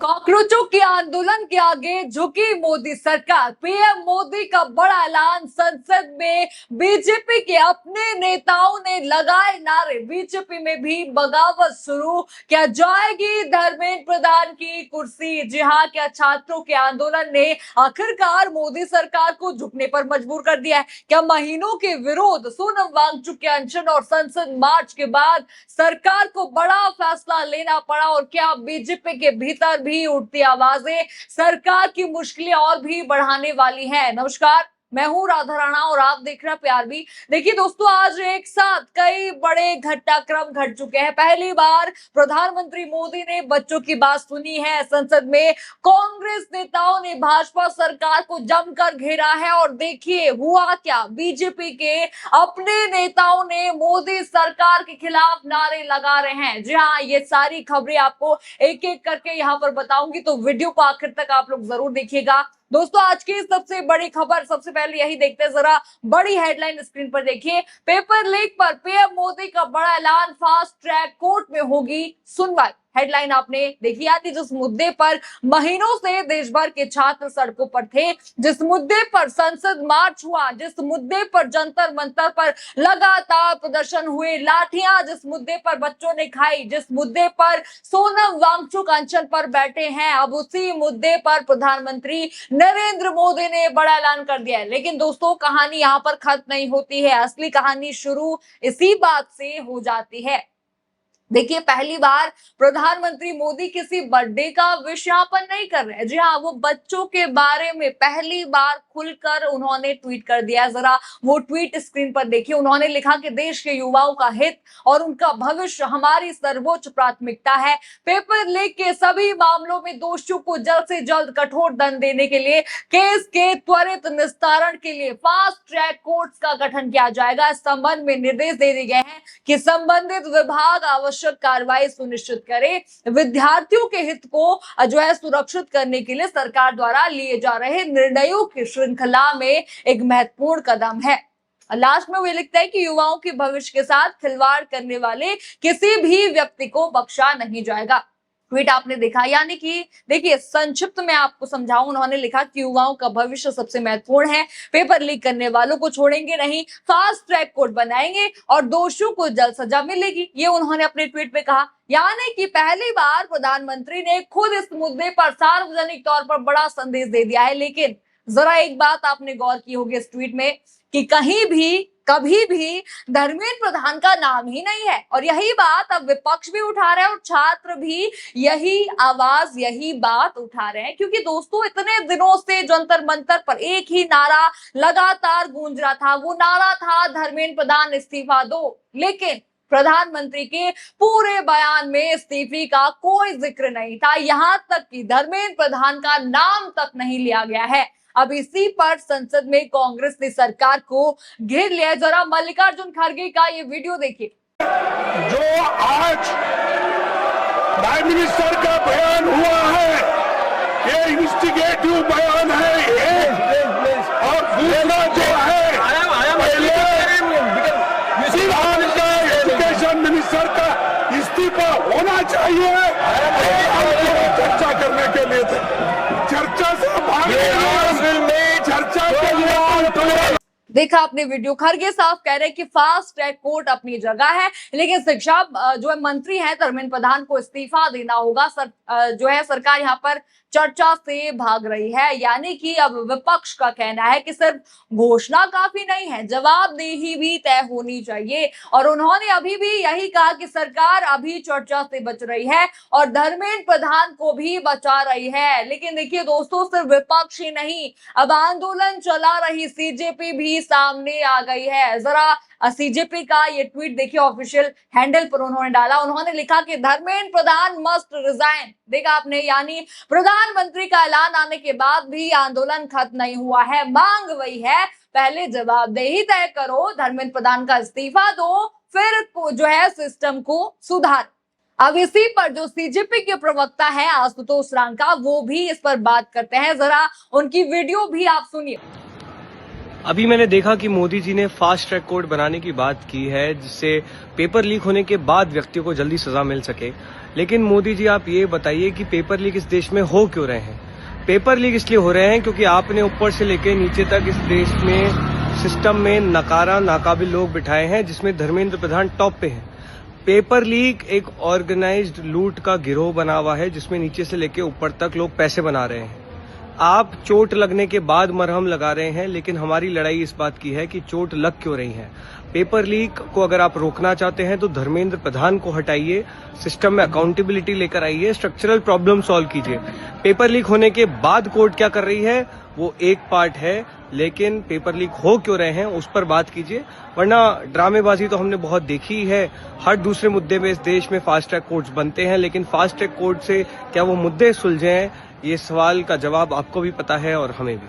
कॉकरोचों के आंदोलन के आगे झुकी मोदी सरकार। पीएम मोदी का बड़ा ऐलान। संसद में बीजेपी के अपने नेताओं ने लगाए नारे। बीजेपी में भी बगावत शुरू। क्या जाएगी धर्मेंद्र प्रधान की कुर्सी? जी हाँ, क्या छात्रों के आंदोलन ने आखिरकार मोदी सरकार को झुकने पर मजबूर कर दिया है? क्या महीनों के विरोध, सोनम वांगचुक के अनशन और संसद मार्च के बाद सरकार को बड़ा फैसला लेना पड़ा? और क्या बीजेपी के भीतर भी उठती आवाजें सरकार की मुश्किलें और भी बढ़ाने वाली हैं? नमस्कार, मैं हूं राधा राणा और आप देख रहे हैं प्यार भी। देखिए दोस्तों, आज एक साथ कई बड़े घटनाक्रम घट चुके हैं। पहली बार प्रधानमंत्री मोदी ने बच्चों की बात सुनी है। संसद में कांग्रेस नेताओं ने भाजपा सरकार को जमकर घेरा है और देखिए हुआ क्या। बीजेपी के अपने नेताओं ने मोदी सरकार के खिलाफ नारे लगा रहे हैं। जी हाँ, ये सारी खबरें आपको एक एक करके यहाँ पर बताऊंगी, तो वीडियो को आखिर तक आप लोग जरूर देखिएगा। दोस्तों, आज की सबसे बड़ी खबर, सबसे पहले यही देखते हैं, जरा बड़ी हेडलाइन स्क्रीन पर देखिए। पेपर लीक पर पीएम मोदी का बड़ा ऐलान, फास्ट ट्रैक कोर्ट में होगी सुनवाई। हेडलाइन आपने देखी। यानी जिस मुद्दे पर महीनों से देश भर के छात्र सड़कों पर थे, जिस मुद्दे पर संसद मार्च हुआ, जिस मुद्दे पर जंतर मंतर पर लगातार प्रदर्शन हुए, लाठियां जिस मुद्दे पर बच्चों ने खाई, जिस मुद्दे पर सोनम वांगचुक अनशन पर बैठे हैं, अब उसी मुद्दे पर प्रधानमंत्री नरेंद्र मोदी ने बड़ा ऐलान कर दिया है। लेकिन दोस्तों, कहानी यहाँ पर खत्म नहीं होती है। असली कहानी शुरू इसी बात से हो जाती है। देखिए, पहली बार प्रधानमंत्री मोदी किसी बर्थडे का विज्ञापन नहीं कर रहे हैं। जी हाँ, वो बच्चों के बारे में पहली बार खुलकर उन्होंने ट्वीट कर दिया। जरा वो ट्वीट स्क्रीन पर देखिए। उन्होंने लिखा कि देश के युवाओं का हित और उनका भविष्य हमारी सर्वोच्च प्राथमिकता है। पेपर लीक के सभी मामलों में दोषियों को जल्द से जल्द कठोर दंड देने के लिए, केस के त्वरित निस्तारण के लिए फास्ट ट्रैक कोर्ट्स का गठन किया जाएगा। इस संबंध में निर्देश दे दिए गए हैं कि संबंधित विभाग आवश्यक कार्रवाई सुनिश्चित करे। विद्यार्थियों के हित को जो है सुरक्षित करने के लिए सरकार द्वारा लिए जा रहे निर्णयों की श्रृंखला में एक महत्वपूर्ण कदम है। लास्ट में वो लिखता है कि युवाओं के भविष्य के साथ खिलवाड़ करने वाले किसी भी व्यक्ति को बख्शा नहीं जाएगा। ट्वीट आपने देखा। यानी कि देखिए, संक्षिप्त में आपको समझाऊं, उन्होंने लिखा कि युवाओं का भविष्य सबसे महत्वपूर्ण है। पेपर लीक करने वालों को छोड़ेंगे नहीं, फास्ट ट्रैक कोर्ट बनाएंगे और दोषियों को जल्द सजा मिलेगी, ये उन्होंने अपने ट्वीट में कहा। यानी कि पहली बार प्रधानमंत्री ने खुद इस मुद्दे पर सार्वजनिक तौर पर बड़ा संदेश दे दिया है। लेकिन जरा एक बात आपने गौर की होगी इस ट्वीट में कि कहीं भी कभी भी धर्मेंद्र प्रधान का नाम ही नहीं है। और यही बात अब विपक्ष भी उठा रहे हैं और छात्र भी यही आवाज, यही बात उठा रहे हैं। क्योंकि दोस्तों, इतने दिनों से जंतर मंतर पर एक ही नारा लगातार गूंज रहा था। वो नारा था धर्मेंद्र प्रधान इस्तीफा दो। लेकिन प्रधानमंत्री के पूरे बयान में इस्तीफे का कोई जिक्र नहीं था। यहां तक कि धर्मेंद्र प्रधान का नाम तक नहीं लिया गया है। अब इसी पर संसद में कांग्रेस ने सरकार को घेर लिया। जरा मल्लिकार्जुन खड़गे का ये वीडियो देखिए। जो आज प्राइम मिनिस्टर का बयान हुआ है, ये इन्वेस्टिगेटिव बयान है ये। और दूसरा जो है, एजुकेशन मिनिस्टर का इस्तीफा होना चाहिए। चर्चा करने के लिए थे, चर्चा से देखा आपने वीडियो। खड़गे साफ कह रहे हैं कि फास्ट ट्रैक कोर्ट अपनी जगह है, लेकिन शिक्षा जो है मंत्री है धर्मेंद्र प्रधान को इस्तीफा देना होगा। जो है सरकार यहाँ पर चर्चा से भाग रही है। यानी कि अब विपक्ष का कहना है कि सिर्फ घोषणा काफी नहीं है, जवाबदेही भी तय होनी चाहिए। और उन्होंने अभी भी यही कहा कि सरकार अभी चर्चा से बच रही है और धर्मेंद्र प्रधान को भी बचा रही है। लेकिन देखिए दोस्तों, सिर्फ विपक्ष ही नहीं, अब आंदोलन चला रही सीजेपी भी सामने आ गई है। जरा सीजेपी का ये ट्वीट देखिए, ऑफिशियल हैंडल पर उन्होंने डाला। उन्होंने लिखा कि धर्मेंद्र प्रधान मस्ट रिजाइन। देखा आपने, यानी प्रधानमंत्री का ऐलान आने के बाद भी आंदोलन खत्म नहीं हुआ है। मांग वही है, पहले जवाबदेही तय करो, धर्मेंद्र प्रधान का इस्तीफा दो, फिर जो है सिस्टम को सुधार। अब इसी पर जो सीजेपी के प्रवक्ता है आशुतोष रांका, वो भी इस पर बात करते हैं। जरा उनकी वीडियो भी आप सुनिए। अभी मैंने देखा कि मोदी जी ने फास्ट ट्रैक कोर्ट बनाने की बात की है, जिससे पेपर लीक होने के बाद व्यक्तियों को जल्दी सजा मिल सके। लेकिन मोदी जी आप ये बताइए कि पेपर लीक इस देश में हो क्यों रहे हैं। पेपर लीक इसलिए हो रहे हैं क्योंकि आपने ऊपर से लेकर नीचे तक इस देश में सिस्टम में नकारा नाकाबिल लोग बिठाए हैं, जिसमें धर्मेंद्र प्रधान टॉप पे हैं। पेपर लीक एक ऑर्गेनाइज्ड लूट का गिरोह बना हुआ है, जिसमें नीचे से लेकर ऊपर तक लोग पैसे बना रहे हैं। आप चोट लगने के बाद मरहम लगा रहे हैं, लेकिन हमारी लड़ाई इस बात की है कि चोट लग क्यों रही है। पेपर लीक को अगर आप रोकना चाहते हैं तो धर्मेंद्र प्रधान को हटाइए, सिस्टम में अकाउंटेबिलिटी लेकर आइए, स्ट्रक्चरल प्रॉब्लम सॉल्व कीजिए। पेपर लीक होने के बाद कोर्ट क्या कर रही है वो एक पार्ट है, लेकिन पेपर लीक हो क्यों रहे हैं उस पर बात कीजिए, वरना ड्रामेबाजी तो हमने बहुत देखी है। हर दूसरे मुद्दे में इस देश में फास्ट ट्रैक कोर्ट्स बनते हैं, लेकिन फास्ट ट्रैक कोर्ट से क्या वो मुद्दे सुलझे हैं, ये सवाल का जवाब आपको भी पता है और हमें भी।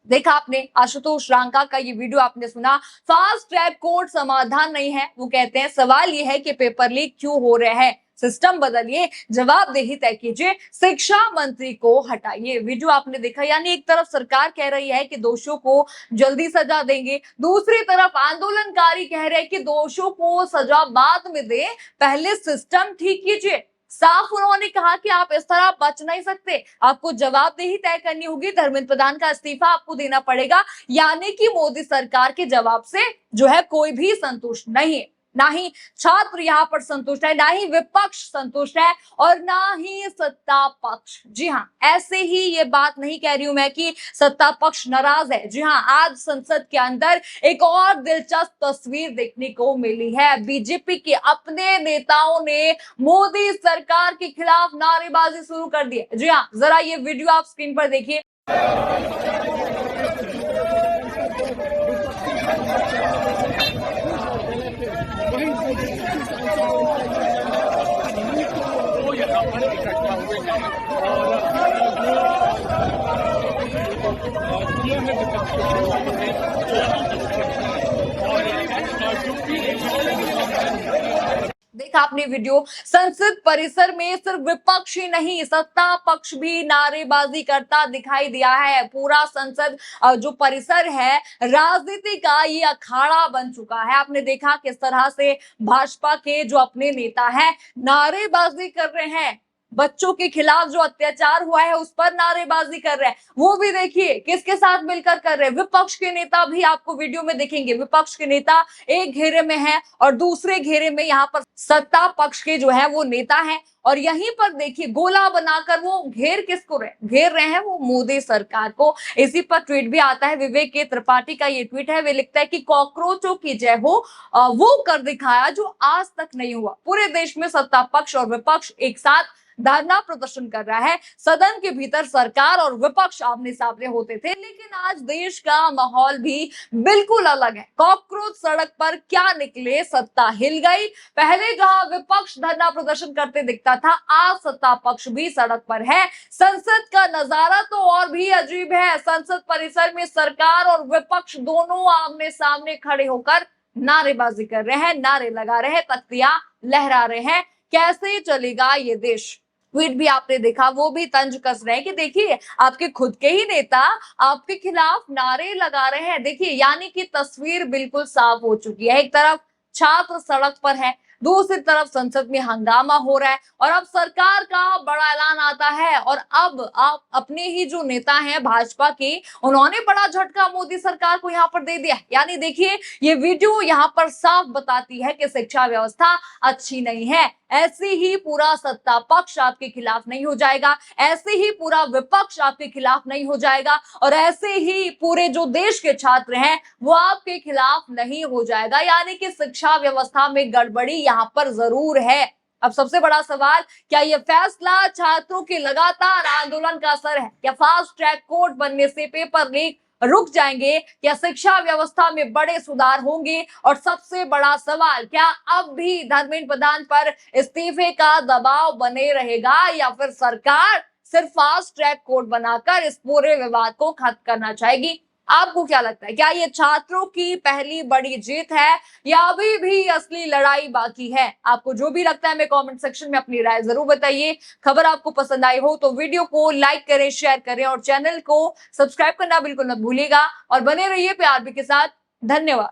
देखा आपने आशुतोष रांका का ये वीडियो आपने सुना। फास्ट ट्रैक कोर्ट समाधान नहीं है, वो कहते हैं सवाल ये है कि पेपर लीक क्यों हो रहे हैं, सिस्टम बदलिए, जवाबदेही तय कीजिए, शिक्षा मंत्री को हटाइए। वीडियो आपने देखा, यानी एक तरफ सरकार कह रही है कि दोषियों को जल्दी सजा देंगे, दूसरी तरफ आंदोलनकारी कह रहे हैं कि दोषियों को सजा बाद में दे, पहले सिस्टम ठीक कीजिए। साफ उन्होंने कहा कि आप इस तरह बच नहीं सकते, आपको जवाबदेही तय करनी होगी, धर्मेंद्र प्रधान का इस्तीफा आपको देना पड़ेगा। यानी कि मोदी सरकार के जवाब से जो है कोई भी संतुष्ट नहीं है, ना ही छात्र यहाँ पर संतुष्ट है, ना ही विपक्ष संतुष्ट है और ना ही सत्ता पक्ष। जी हाँ, ऐसे ही ये बात नहीं कह रही हूं मैं कि सत्ता पक्ष नाराज है। जी हाँ, आज संसद के अंदर एक और दिलचस्प तस्वीर देखने को मिली है। बीजेपी के अपने नेताओं ने मोदी सरकार के खिलाफ नारेबाजी शुरू कर दी है। जी हाँ, जरा ये वीडियो आप स्क्रीन पर देखिए। देखा आपने वीडियो, संसद परिसर में सिर्फ विपक्ष ही नहीं, सत्ता पक्ष भी नारेबाजी करता दिखाई दिया है। पूरा संसद जो परिसर है, राजनीति का ये अखाड़ा बन चुका है। आपने देखा किस तरह से भाजपा के जो अपने नेता हैं नारेबाजी कर रहे हैं, बच्चों के खिलाफ जो अत्याचार हुआ है उस पर नारेबाजी कर रहे हैं। वो भी देखिए किसके साथ मिलकर कर रहे हैं, विपक्ष के नेता भी आपको वीडियो में देखेंगे। विपक्ष के नेता एक घेरे में है और दूसरे घेरे में यहाँ पर सत्ता पक्ष के जो है वो नेता हैं, और यहीं पर देखिए गोला बनाकर वो घेर रहे हैं वो मोदी सरकार को। इसी पर ट्वीट भी आता है, विवेक के त्रिपाठी का ये ट्वीट है। वे लिखता है कि कॉकरोचों की जय हो, वो कर दिखाया जो आज तक नहीं हुआ। पूरे देश में सत्ता पक्ष और विपक्ष एक साथ धरना प्रदर्शन कर रहा है। सदन के भीतर सरकार और विपक्ष आमने सामने होते थे, लेकिन आज देश का माहौल भी बिल्कुल अलग है। कॉकरोच सड़क पर क्या निकले, सत्ता हिल गई। पहले जहां विपक्ष धरना प्रदर्शन करते दिखता था, आज सत्ता पक्ष भी सड़क पर है। संसद का नजारा तो और भी अजीब है। संसद परिसर में सरकार और विपक्ष दोनों आमने सामने खड़े होकर नारेबाजी कर रहे हैं, नारे लगा रहे हैं, तख्तियां लहरा रहे हैं। कैसे चलेगा ये देश? ट्वीट भी आपने देखा, वो भी तंज कस रहे हैं कि देखिए आपके खुद के ही नेता आपके खिलाफ नारे लगा रहे हैं। देखिए, यानी कि तस्वीर बिल्कुल साफ हो चुकी है। एक तरफ छात्र सड़क पर है, दूसरी तरफ संसद में हंगामा हो रहा है, और अब सरकार का बड़ा ऐलान आता है। और अब आप अपने ही जो नेता हैं भाजपा के, उन्होंने बड़ा झटका मोदी सरकार को यहाँ पर दे दिया। यानी देखिए, ये वीडियो यहाँ पर साफ बताती है कि शिक्षा व्यवस्था अच्छी नहीं है। ऐसे ही पूरा सत्ता पक्ष आपके खिलाफ नहीं हो जाएगा, ऐसे ही पूरा विपक्ष आपके खिलाफ नहीं हो जाएगा, और ऐसे ही पूरे जो देश के छात्र हैं वो आपके खिलाफ नहीं हो जाएगा। यानी कि शिक्षा व्यवस्था में गड़बड़ी यहाँ पर जरूर है। अब सबसे बड़ा सवाल, क्या यह फैसला छात्रों के लगातार आंदोलन का असर है? क्या फास्ट ट्रैक कोर्ट बनने से पेपर लीक रुक जाएंगे? क्या शिक्षा व्यवस्था में बड़े सुधार होंगे? और सबसे बड़ा सवाल, क्या अब भी धर्मेंद्र प्रधान पर इस्तीफे का दबाव बने रहेगा, या फिर सरकार सिर्फ फास्ट ट्रैक कोर्ट बनाकर इस पूरे विवाद को खत्म करना चाहेगी? आपको क्या लगता है, क्या ये छात्रों की पहली बड़ी जीत है या अभी भी असली लड़ाई बाकी है? आपको जो भी लगता है हमें कमेंट सेक्शन में अपनी राय जरूर बताइए। खबर आपको पसंद आई हो तो वीडियो को लाइक करें, शेयर करें और चैनल को सब्सक्राइब करना बिल्कुल मत भूलिएगा, और बने रहिए प्यार भी के साथ। धन्यवाद।